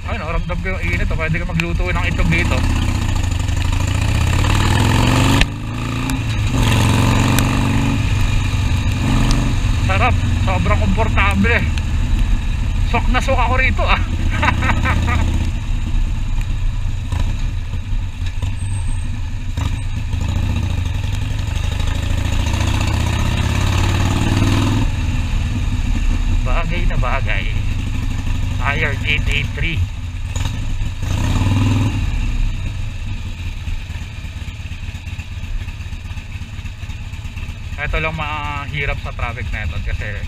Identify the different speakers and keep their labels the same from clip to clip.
Speaker 1: Ay, naramdam ko yung init. Pwede ka magluto ng itlog dito. Sarap, sobrang komportable. Sok na sok ako rito ah. Bagay na bagay. Iron 883. Ito lang mahirap sa traffic na ito kasi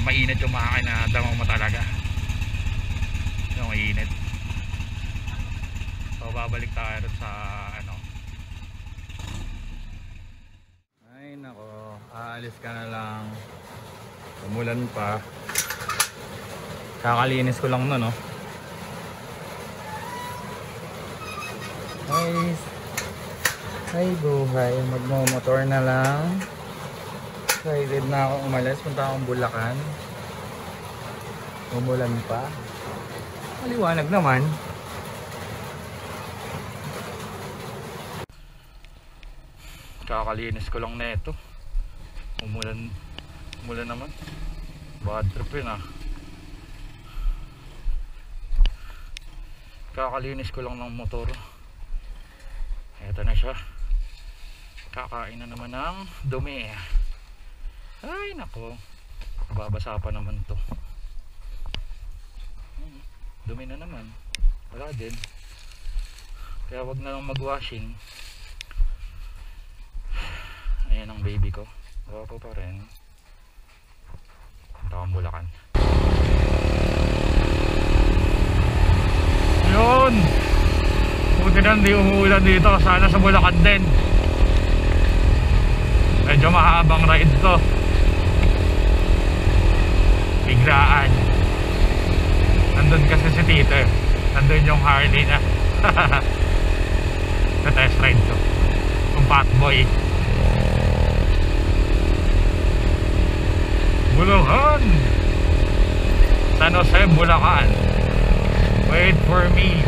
Speaker 1: mainit yung makina, damo mo talaga yung init. So babalik tayo sa ano. Ay nako, aalis ka na lang, umulan pa. Kakalinis ko lang no. Ay buhay, magmomotor na lang. Excited na ako umalis, punta akong Bulacan. Umulan pa. Maliwanag naman. Kakalinis ko lang na ito. Umulan naman. Bad trip yun ah. Kakalinis ko lang ng motor. Eto na siya. Kakain na naman ng dumi. Ay nako, babasa pa naman to. Dumi na naman. Wala din. Kaya wag na lang mag-washing. Ayan ang baby ko. Wapo pa rin. Punta akong Bulacan. Yun, buti na hindi umuulan dito. Sana sa Bulacan din. Medyo mahabang ride to. Biglaan. Nandun kasi si Tito. Nandun yung Harley na na test ride to. Yung Fatboy. Bulacan, San Jose, Bulacan. Wait for me.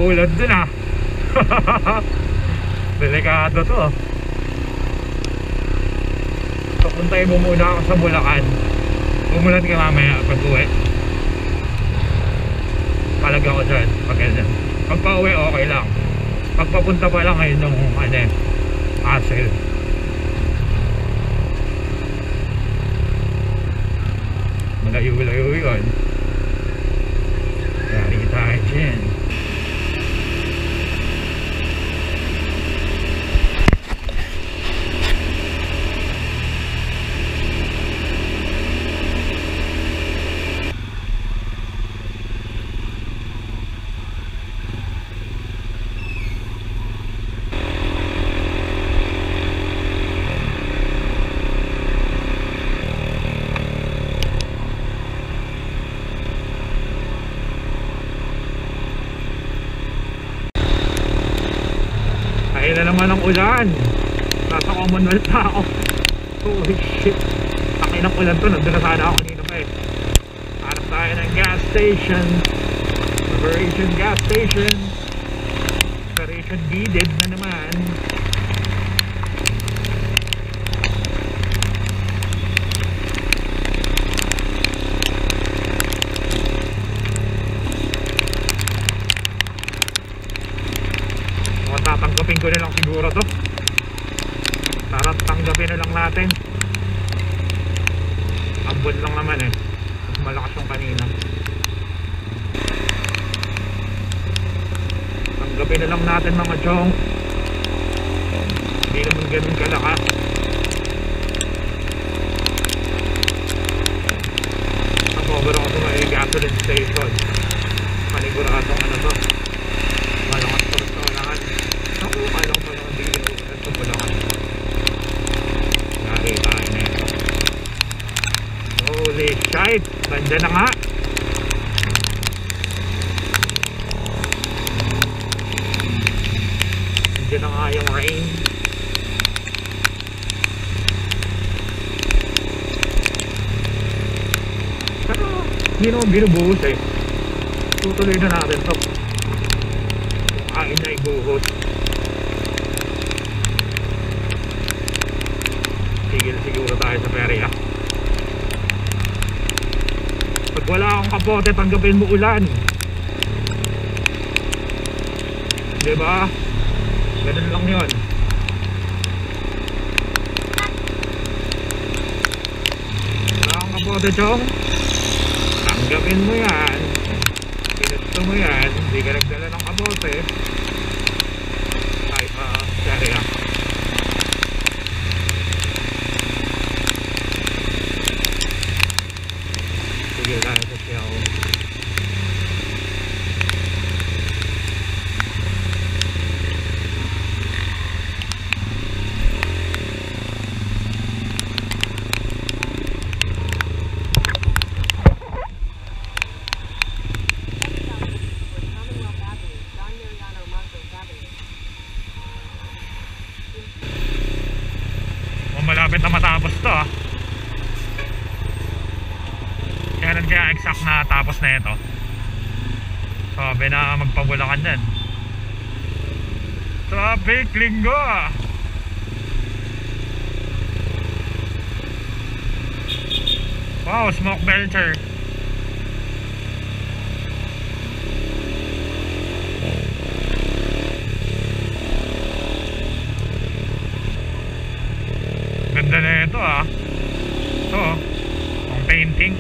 Speaker 1: Ulan dun ah. Delikado to. Papuntahin mo muna ako sa Bulacan. Umulan ka mamaya pag uwi. Palagyan ko dyan pag ganyan. Pag pa uwi okay lang. Pag papunta pa lang ngayon nung hassle. Malayo-layo yun. Yari tayo dyan. Ayun na naman ang ulan. Nasa Commonwealth na ako. Holy shit. Takin ng ulan to. Nandun na sana ako kanina pa eh. Hanap tayo ng gas station. Operation gas station. Operation needed na naman. Tatanggapin ko na lang siguro to. Tanggapin na lang natin. Ambon lang naman eh. Mas malakas yung kanina. Tanggapin na lang natin mga chong. Hindi naman ganun kalakas. Nakover ako sa may gasoline station. Panigurado. rain. Pero hindi naman binubuhos eh. Tutuloy na natin to. Kain na ibuhos. Tigil siguro tayo sa perya. Pag wala akong kapote, tanggapin mo ulan. Diba? Ganun lang yun. Wala akong kapote, chong. Tanggapin mo yan. Pinusto mo yan. Hindi ka nagdala ng kapote. Ay, perya. Sige lang ito siya ako. Malapit na matapos to ah. Kailan kaya exact na tapos na ito? Sabi na magpabulakan yan. Traffic linggo ah. Wow, smoke belcher. Ganda na ito ah. Ito oh, ang painting.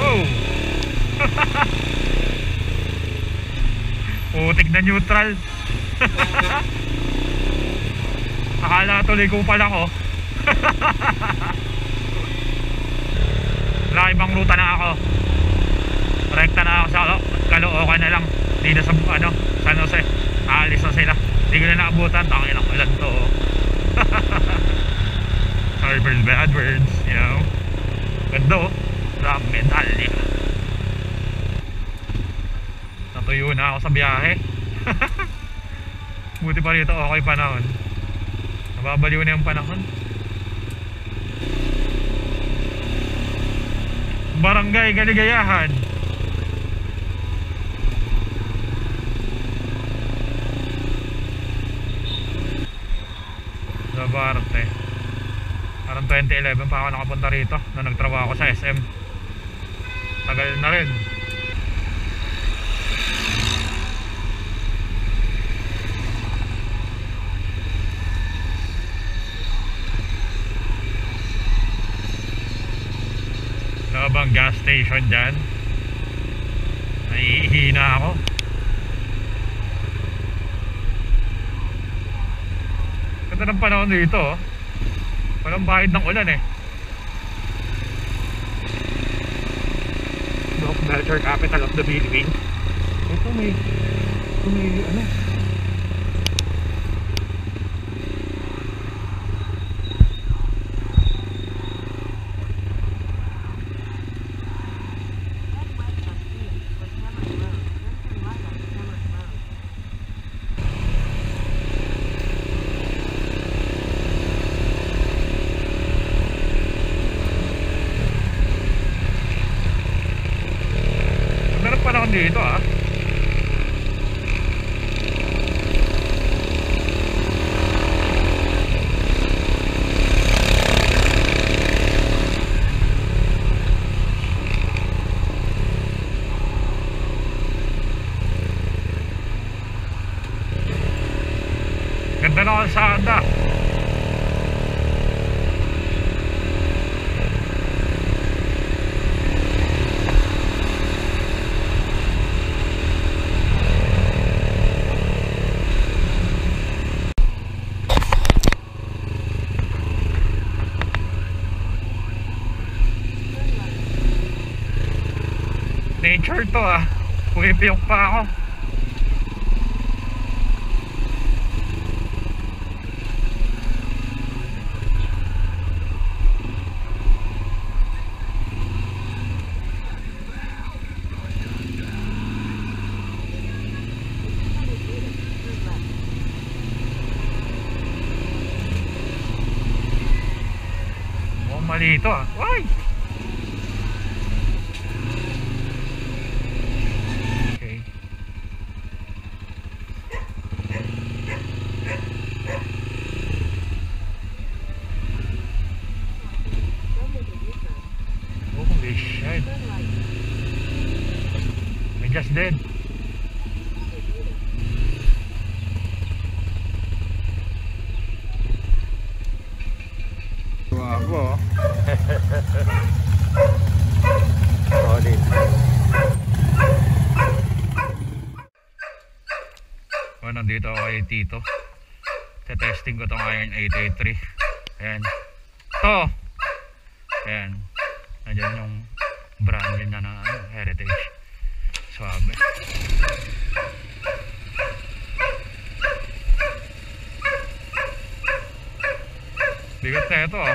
Speaker 1: Oh putik na neutral. Akala tuloy ko pala ko. Wala ibang ruta na ako. Rekta na ako sa Caloocan na lang. Hindi na sa San Jose. Aalis na sila. Hindi ko na naabutan. Tangin ang ulan to. Sorry for the bad words, you know. Ganda oh. Ram medalya. Natuyo na ako sa biyahe. Buti pa rito okay panahon. Nababaliw na yung panahon. Barangay Kaligayahan. Barte. Parang 2011 pa ako nakapunta rito na nagtrabaho ako sa SM. Tagal na rin. Wala bang gas station dyan? Nahihina ako. Ganda ng panahon dito oh. Walang bahid ng ulan eh. Smoke belcher, capital of the Philippines. Ito may ano. Dito ah. Ganda na kalsada. Nature to ah. Pumipiyok pa ako. mali ito ah. Why? Okay. Holy shit. I just did. Wow. Solid. Oh, nandito ako kay Tito. Testing ko tong Iron 883. Ayan. To. Ayan. Nandiyan yung brand yun na Heritage. Suabe. Bigat na ito ah.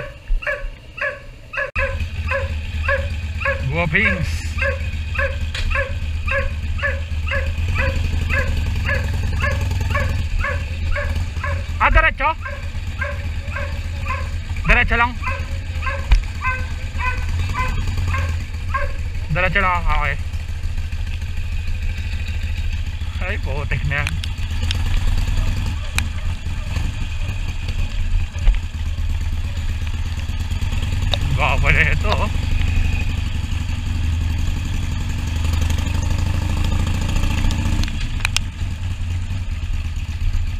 Speaker 1: Guwapings. Ah, diretso? Diretso lang? Diretso lang, okay. Ay, putik na yan. Gapa na ito oh.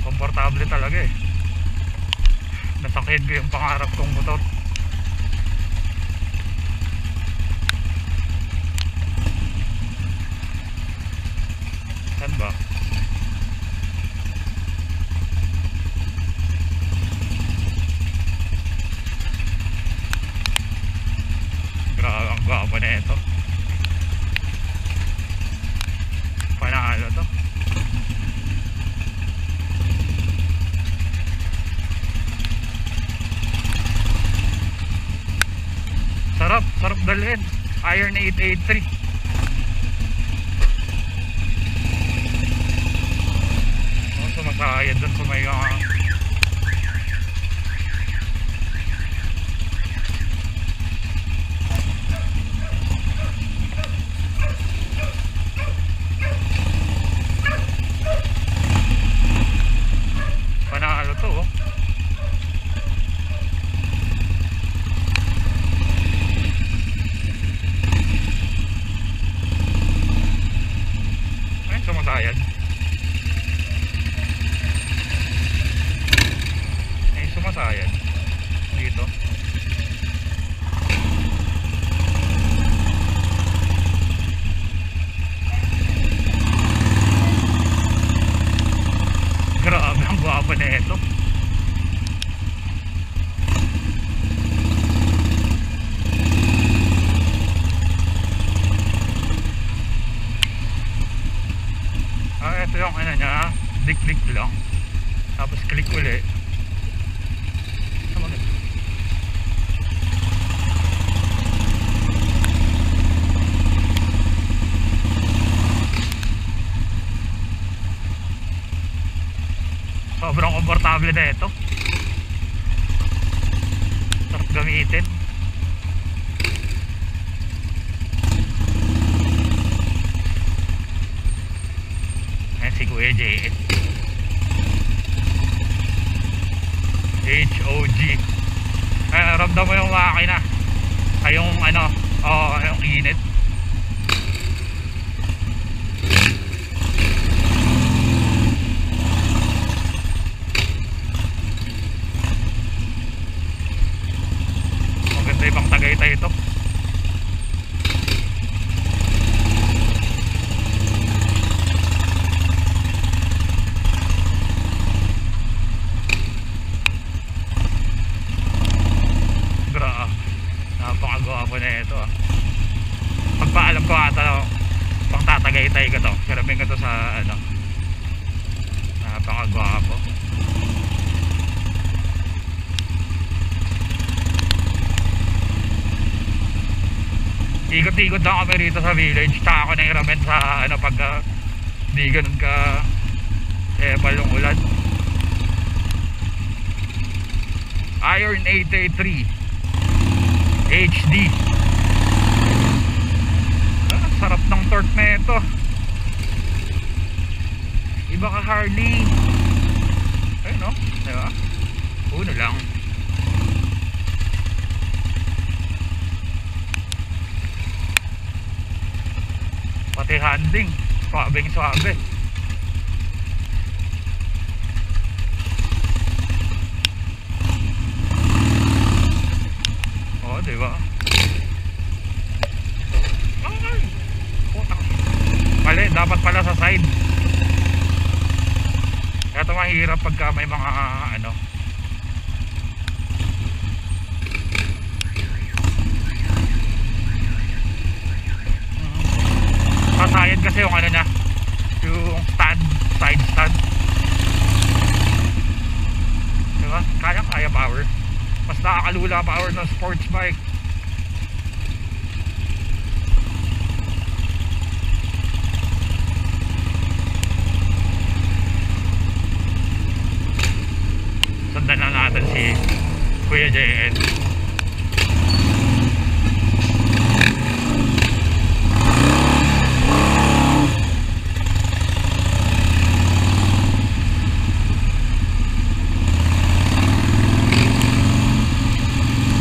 Speaker 1: Komportable talaga eh. Nasakyan ko yung pangarap kong motor. Saan ba? Grabe ang gapa na ito. Panalo to. Sarap dalhin. Iron 883. Oh, sumasayad dun sa may panalo to oh. Sumasayad. Ay, sumasayad. Dito. Grabe, ang guwapo na ito. Ito yung ano niya, click lang tapos click uli. Sobrang komportable na ito, sarap gamitin. Si Kuya JS HOG. Ramdam mo yung makina ay yung ano, yung init. Maganda ibang Tagaytay ito. Napakagwapo na ito ah. Pagpaalam ko ata pang Tatagaytay ko to. Karamihan ko to sa ano. Napakagwapo. Ikot-ikot lang kami rito sa village. Tsaka ako nairamen sa ano pag di ganun ka palong ulan. Iron 883.
Speaker 2: HD. Sarap ng torque na ito. Iba ka Harley. Ayun no, diba? Uno lang. Pati handling, swabeng swabe. Oh, diba? Ay, putang. Mali, dapat pala sa side. Ito mahirap pagka may mga ano. Kasayad kasi yung ano niya, yung stand, side stand. Diba? Kaya power. Mas nakakalula power ng sports bike. Sundan na natin si Kuya JN.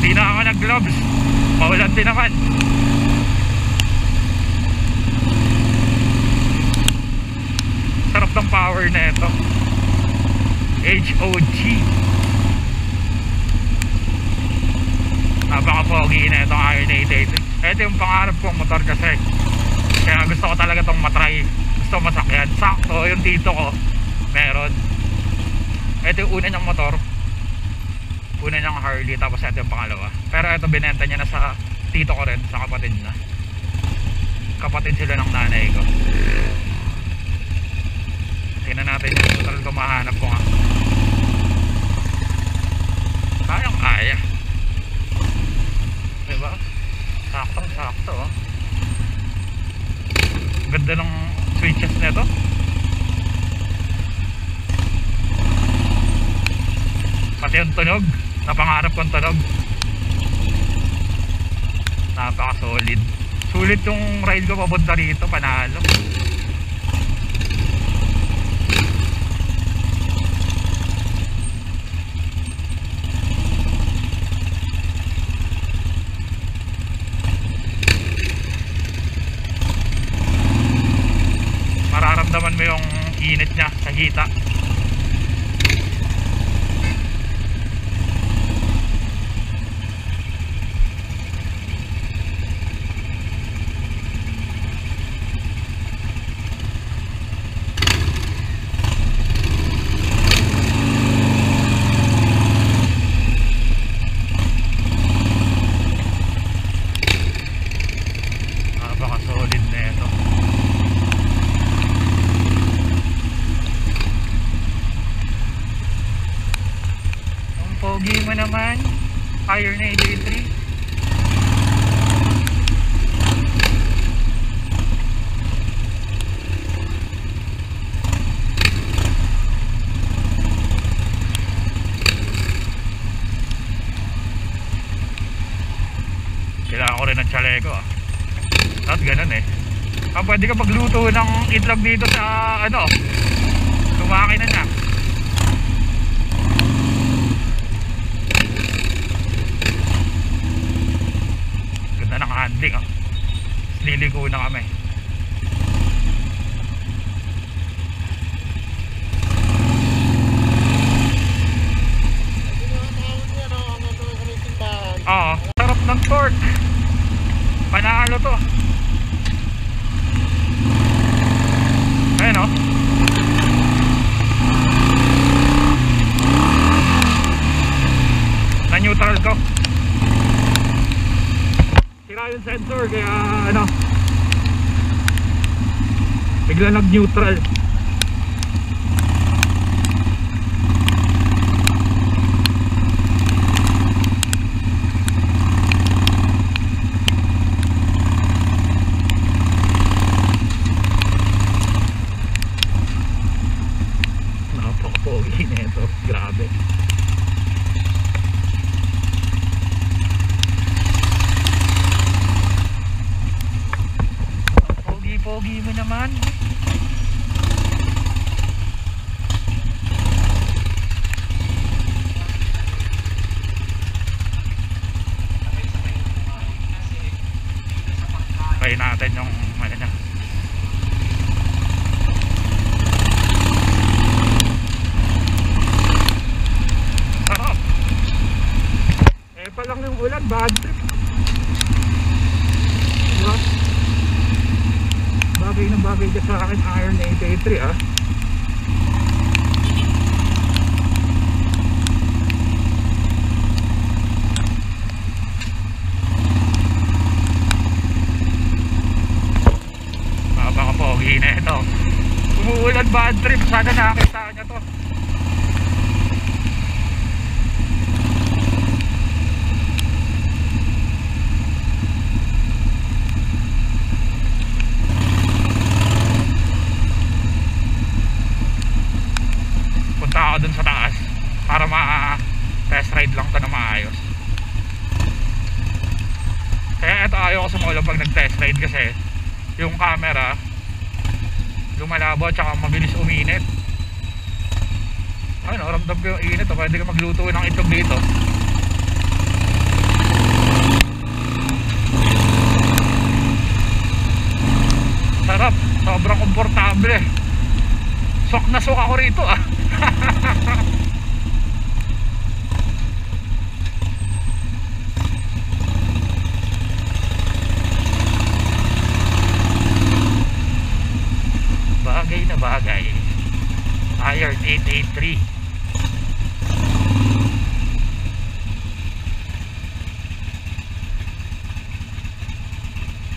Speaker 2: Di na ako nag-gloves, maulan din naman. Sarap ng power na ito. HOG. Napaka-foggy na itong Iron 880. Ito yung pangarap kong motor kasi. Kaya gusto ko talaga itong matry. Gusto ko masakyan. Sakto, yung tito ko meron. Ito yung una niyang motor. Una niyang Harley. Tapos ito yung pangalawa. Pero ito binenta niya na sa tito ko rin. Sa kapatid niya. Kapatid sila ng nanay ko. Tingnan natin yung total ko. Mahanap ko nga. Kayang kaya. Diba? Saktong sakto oh. Ganda ng switches nito. Pati yung tunog, napangarap kong tunog. Napaka solid. Sulit yung ride ko papunta rito, panalo. Mararamdaman mo yung init niya sa hita. Napaka-solid na ito. Pogi mo naman. Iron 883. Kailangan ko rin ng chaleco ah. At ganun eh. Pwede ka magluto ng itlog dito sa ano. Lumaki na niya. Ng handling oh. Liliko na kami. Oo, sarap ng torque. Panalo to. Ayun oh. Na neutral ko. Sira yung sensor kaya ano, bigla nag neutral. Napaka-pogi na ito, grabe. try natin yung ano niya. Sarap.
Speaker 1: Eh pa lang yung ulan, bad trip. Diba? Bagay na bagay ka sa akin, Iron 883 ah.
Speaker 2: Pogi na ito. Umuulan, bad trip. Sana nakakita niya to. Punta ako dun sa taas para ma-test ride lang to na maayos. Kaya ito ayaw ko sumulong pag nag-test ride kasi yung camera lumalabo at saka mabilis uminit. Ay no, ramdam ko yung init. Pwede ka magluto ng itlog dito. Sarap, sobrang komportable. Sok na sok ako rito ah. Bagay na bagay. Iron 883.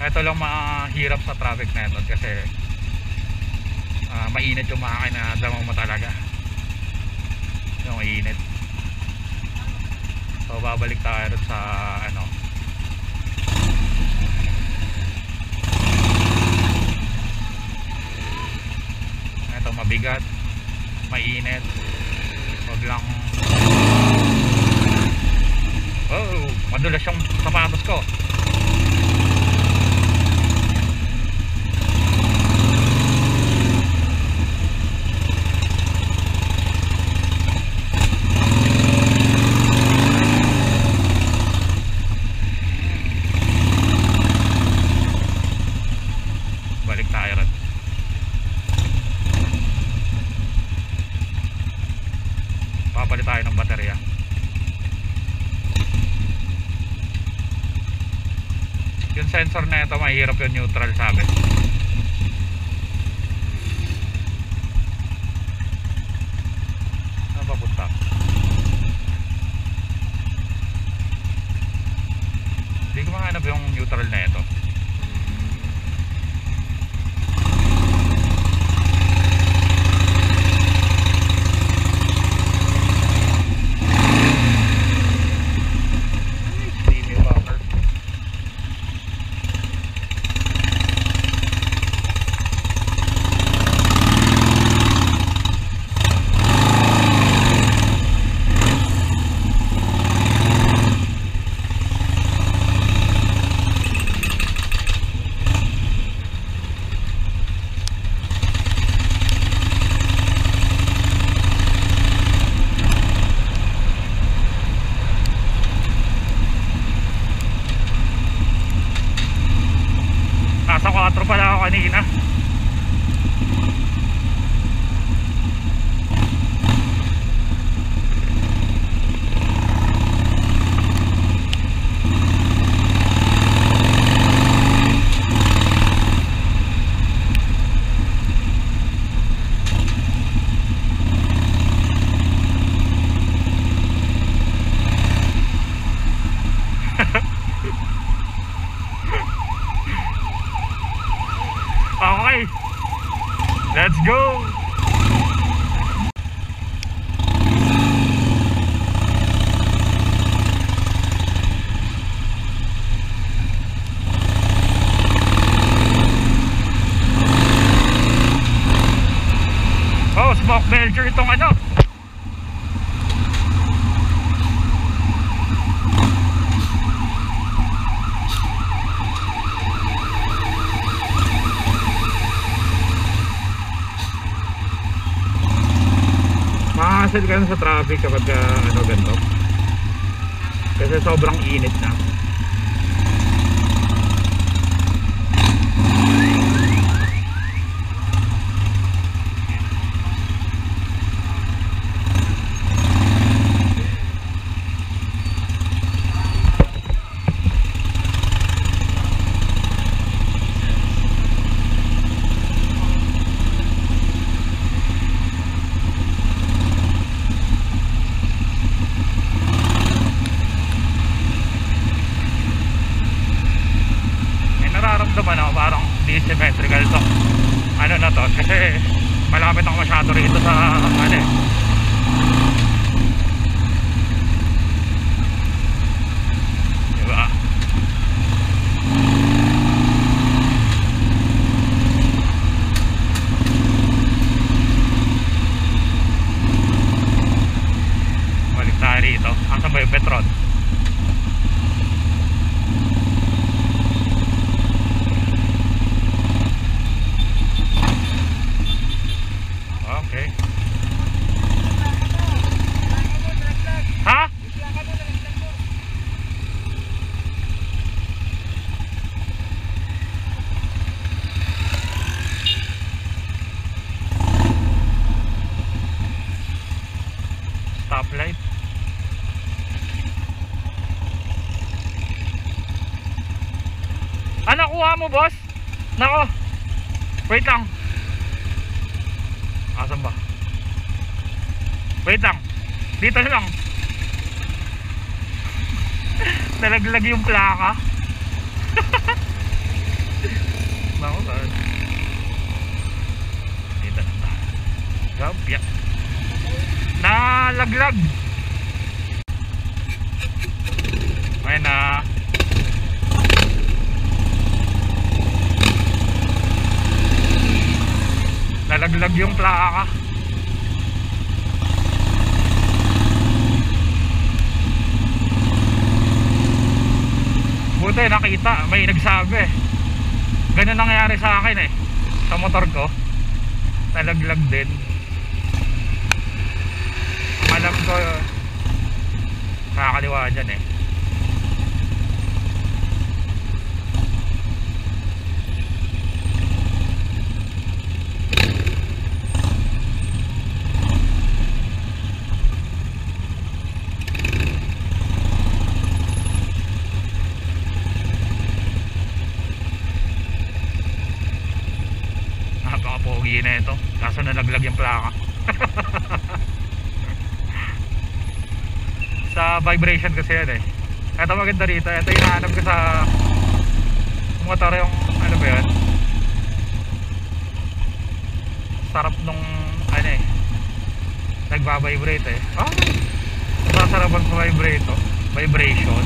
Speaker 2: Ito lang mahirap sa traffic na ito kasi mainit yung makina, damo mo talaga yung init. So babalik tayo sa ano, ito mabigat, mainit, wag lang. Oh, madulas yung sapatos ko. Balik tayo rin. Papalit tayo ng baterya. Yung sensor na ito mahirap yung neutral sa akin. Saan papunta? Hindi ko mahanap yung neutral na ito. Nasa 4 pala ako kanina. Okay, let's go. Oh, smoke belcher itong ano. Makakasal ka na sa traffic kapag ano ganito kasi sobrang init na. hindi symmetrical to. Ano na to, kasi malapit ako masyado rito sa ano eh. Diba? Balik tayo rito. Asan ba yung Petron? Okay. Ha? Stoplight. Ah, nakuha mo, boss? Nako. Wait lang. Asan ba? Wait lang. Dito lang. Nalaglag yung plaka. Nako, saan? Dito lang tayo. Gabya. Nalaglag. Ayun na. Nalaglag yung plaka. Buti nakita, may nagsabi. Ganun nangyari sa akin eh. Sa motor ko. Nalaglag din. Alam ko kakaliwa dyan eh. Napaka-pogi na ito. Kaso nalaglag yung plaka. Sa vibration kasi yan eh. Ito maganda rito. Ito yung hinahanap ko sa motor, yung ano ba yun, sarap nung ano eh, nagbabibrate eh. Oh, masasarapan sa vibration.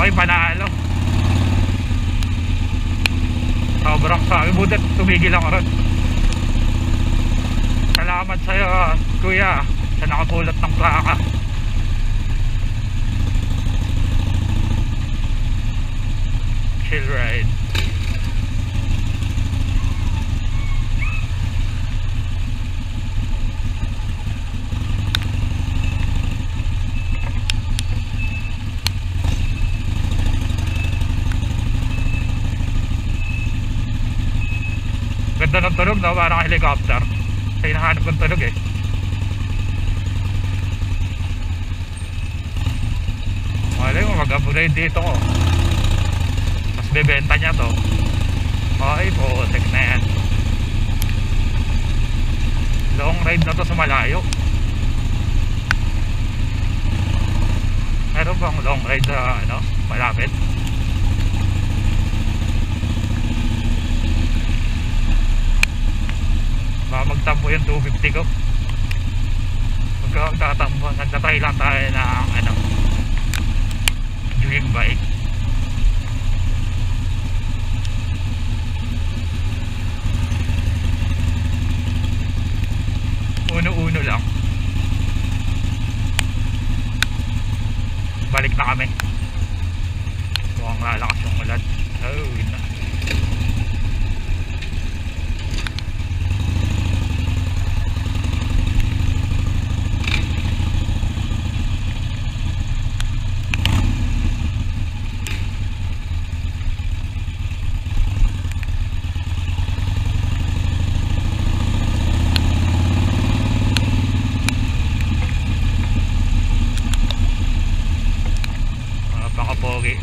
Speaker 2: Okay, panalo. Sobrang sabi, buti tumigil ako ron. Salamat sa'yo, kuya, sa nakapulot ng plaka. Chill ride. Ganda ng tunog, no? Parang helicopter. Sa hinahanap ng tunog eh. Malay mo, mag-upgrade dito ko. Mas bebenta niya to. Okay po, tek na yan. Long ride na to sa malayo. Meron bang long ride sa ano, malapit? Magtampo yung 250 ko. Magtatampo, nagtatry lang tayo ng ano, Dream bike. Uno-uno lang. Balik na kami. Mukhang lalakas yung ulan. Oh, na.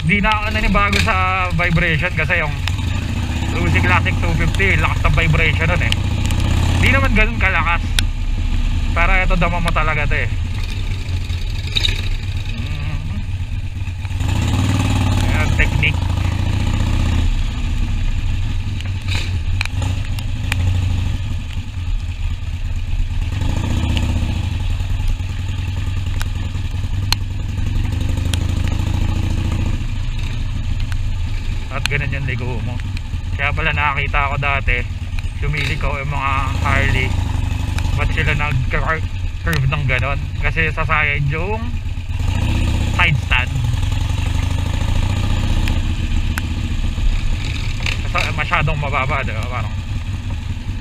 Speaker 2: di na ako nanibago sa vibration kasi yung Uzi Classic 250, lakas ng vibration nun eh. Di naman ganun kalakas. Pero ito dama mo talaga ito eh. Ayan, technique. At ganun yung ligo mo. Kaya pala nakakita ako dati lumilikaw yung mga Harley, ba't sila nag-curve ng ganon? Kasi sa side yung side stand, kasi masyadong mababa, diba? Parang,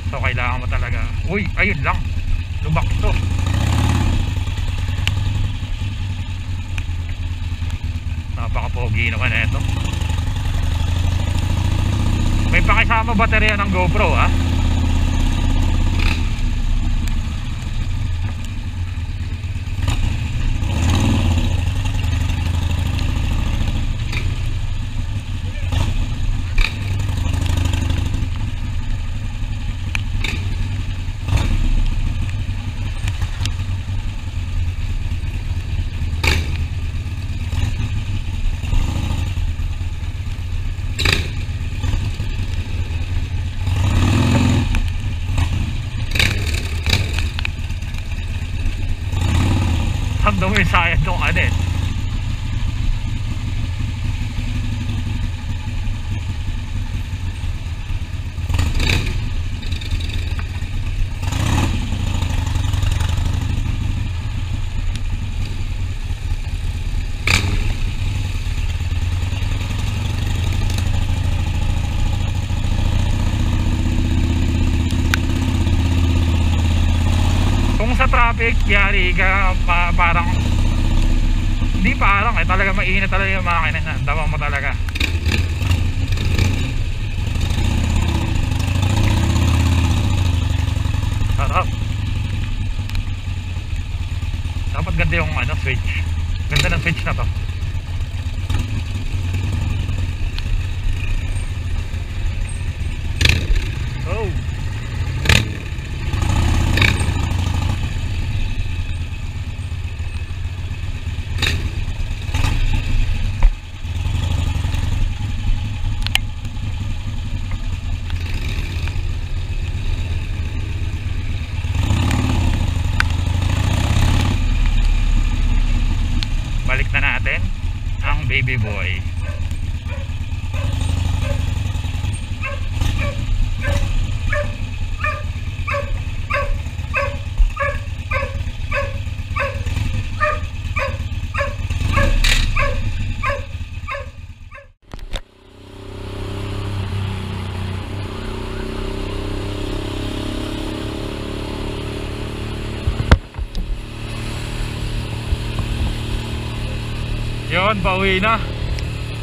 Speaker 2: so kailangan mo talaga, uy, ayun lang, lubak to. Napaka-pogi naman ito. May pakisama baterya ng GoPro ah. Ang dumi sayang tong ano eh. Kung sa traffic yari ka parang hindi parang eh, talaga mainit talaga yung makina na, tama mo talaga. Sarap. Dapat ganda yung ano, switch. Ganda ng switch na to. Oh. Balik na natin ang baby boy. Yun, pauwi na.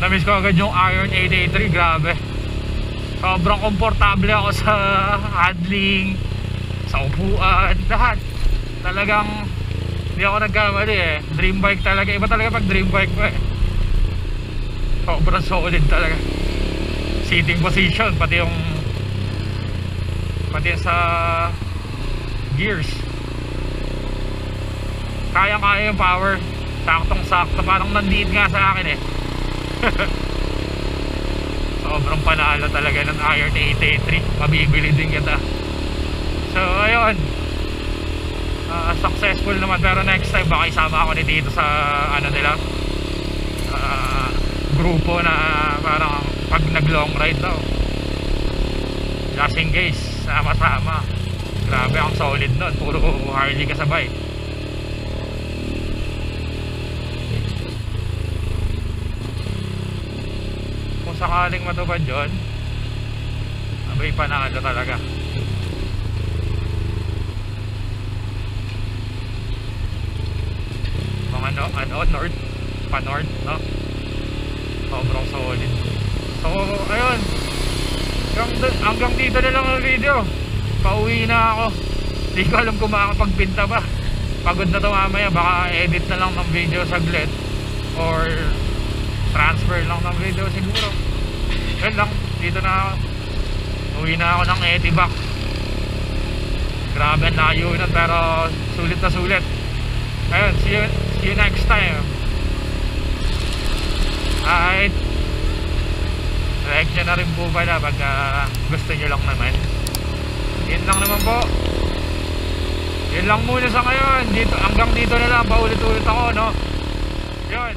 Speaker 2: Namiss ko agad yung Iron 883, grabe. Sobrang komportable ako sa handling, sa upuan, lahat. Talagang hindi ako nagkamali eh. Dream bike talaga, iba talaga pag dream bike mo eh. Sobrang solid talaga. Sitting position, pati yung sa gears. Kaya-kaya yung power. Saktong-sakto, parang nandiit nga sa akin eh. Sobrang panalo talaga ng Iron 883. Mabibili din kita. So ayun, successful naman. Pero next time baka isama ako ni dito sa ano nila, grupo na parang pag nag long ride daw, just in case sama-sama. Grabe, ang solid nun. Puro Harley kasabay. Sakaling matupad yun, abay panalo talaga. Mga north, pa-north, no? Sobrang solid. So, ayun, hanggang dito na lang ang video. Pauwi na ako. Hindi ko alam kung makakapagpinta ba. Pagod na to mamaya, baka edit na lang ng video saglit or Transfer lang ng video siguro. Yun lang, dito na ako. Uwi na ako ng Etibac. Grabe ang layo nun, pero sulit na sulit. Ayun, see you next time. Alright. Like nyo na rin po pala pag gusto nyo lang naman. Yun lang naman po. Yun lang muna sa ngayon. Dito, hanggang dito na lang, paulit-ulit ako, no? Yun.